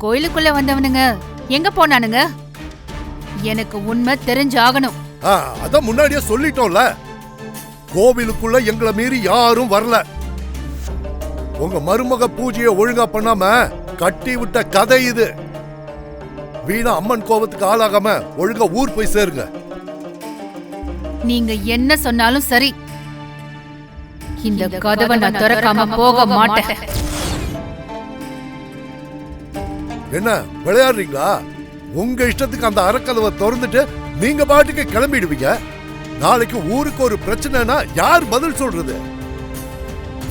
கோயிலுக்குள்ள வந்தவனுங்க எங்க போனானுங்க? எனக்கு உண்மை தெரிஞ்சாகணும். அத முன்னாடியே சொல்லிட்டோம்ல. கோவிலுக்குள்ள எங்களை மீறி யாரும் வரல. உங்க மருமக பூஜையை ஒழுங்கா பண்ணாம கட்டி விட்ட கதை இது. வீணா அம்மன் கோபத்துக்கு ஆளாகாம ஒழுங்கா ஊர் போய் சேருங்க. நீங்க என்ன சொன்னாலும் சரி, இந்த கதவை நான் திறக்காம போக மாட்டேன். என்ன விளையாடுறீங்களா? உங்க இஷ்டத்துக்கு அந்த அறக்கதவை திறந்துட்டு நீங்க பாட்டுக்கு கிளம்பிடுவீங்க. நாளைக்கு ஊருக்கு ஒரு பிரச்சனைனா யார் பதில் சொல்றது?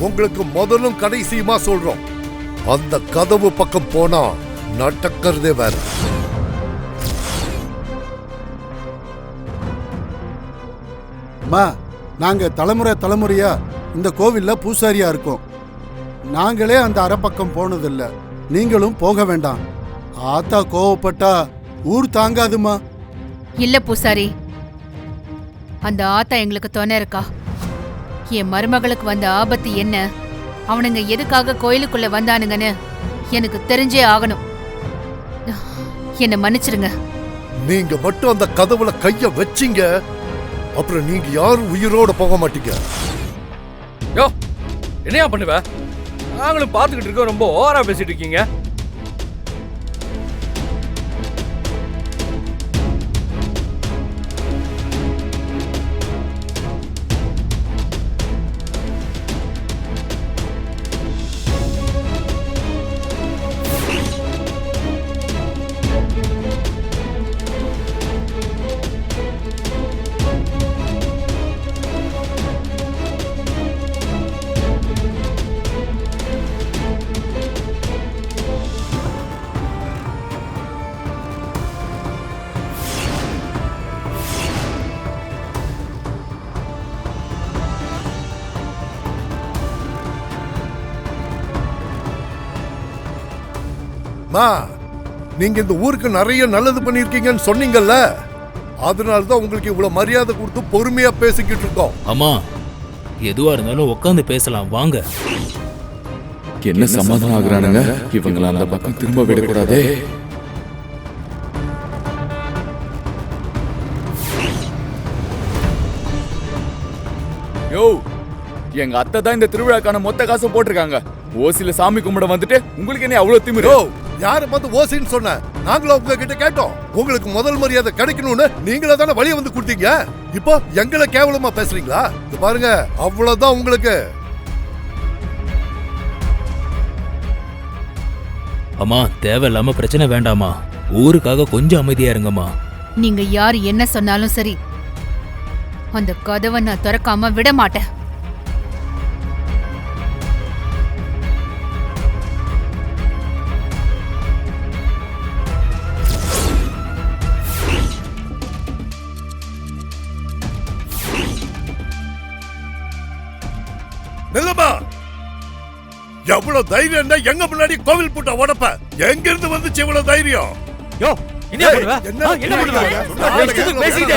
உங்களுக்கு முதலும் கடைசியுமா சொல்றோம், அந்த கதவு பக்கம் போனா நடக்கிறதே வேற. நாங்க தலைமுறையா இந்த கோவில்ல பூசாரியா இருக்கோம். நாங்களே அந்த அறப்பக்கம் போனதில்ல, நீங்களும் போக வேண்டாம். ஆத்தா கோவப்பட்டா ஊர் தாங்காதுமா. இல்ல பூசாரி, அந்த ஆத்தா எங்களுக்கு துணை இருக்கா. என் மருமகளுக்கு வந்த ஆபத்து என்ன, அவனுங்க எதுக்காக கோயிலுக்குள்ள வந்தானுங்கன்னு எனக்கு தெரிஞ்சே ஆகணும். என்ன மன்னிச்சிருங்க. நீங்க மட்டும் அந்த கதவுல கைய வச்சீங்க, அப்புறம் நீங்க யாரும் உயிரோட போக மாட்டீங்க. யோ, என்னையா பண்ணுவ? நாங்களும் பார்த்துக்கிட்டு இருக்கோம், ரொம்ப ஓவரா பேசிட்டு இருக்கீங்க. நீங்க இந்த ஊருக்கு நிறைய நல்லது பண்ணிருக்கீங்கன்னு சொன்னீங்கல்ல, அதனாலதான் உங்களுக்கு இவ்வளவு மரியாதை கொடுத்து பொறுமையா பேசிக்கிட்டு இருக்கோம். அம்மா, எதுவா இருந்தாலும் உட்காந்து பேசலாம் வாங்க. என்ன சமாதானம் ஆகுறானுங்க? இவங்களை அந்த பக்கம் திரும்ப விடக்கூடாதே. யோ, எங்க அத்தை தான் இந்த திருவிழாக்கான மொத்த காசு போட்டிருக்காங்க. ஓசில சாமி கும்பிட வந்துட்டு உங்களுக்கு என்ன அவ்வளவு திமிரு? யார பார்த்து ஓசின்னு சொன்ன? நாங்களும் உங்ககிட்ட கேட்டோம். உங்களுக்கு முதல் மரியாதை கிடைக்கணும்னு நீங்களே தானே வழிய வந்து கொடுத்தீங்க. இப்போ எங்களை கேவலமா பேசுறீங்களா? இது பாருங்க, அவ்வளவுதான் உங்களுக்கு. அம்மா, தேவையில்லாம பிரச்சனை வேண்டாமா. ஊருக்காக கொஞ்சம் அமைதியா இருங்கம்மா. நீங்க யார் என்ன சொன்னாலும் சரி, அந்த கதவை நான் திறக்காம விட மாட்டேன். நில்லமா, எவ்வளவு தைரியம் எங்க முன்னாடி கோவில் பூட்ட உடப்ப? எங்க இருந்து வந்துச்சு இவ்வளவு தைரியம்? யோ, என்ன பண்ணுவ? என்ன பண்ணுவ? பேசிக்கிட்டே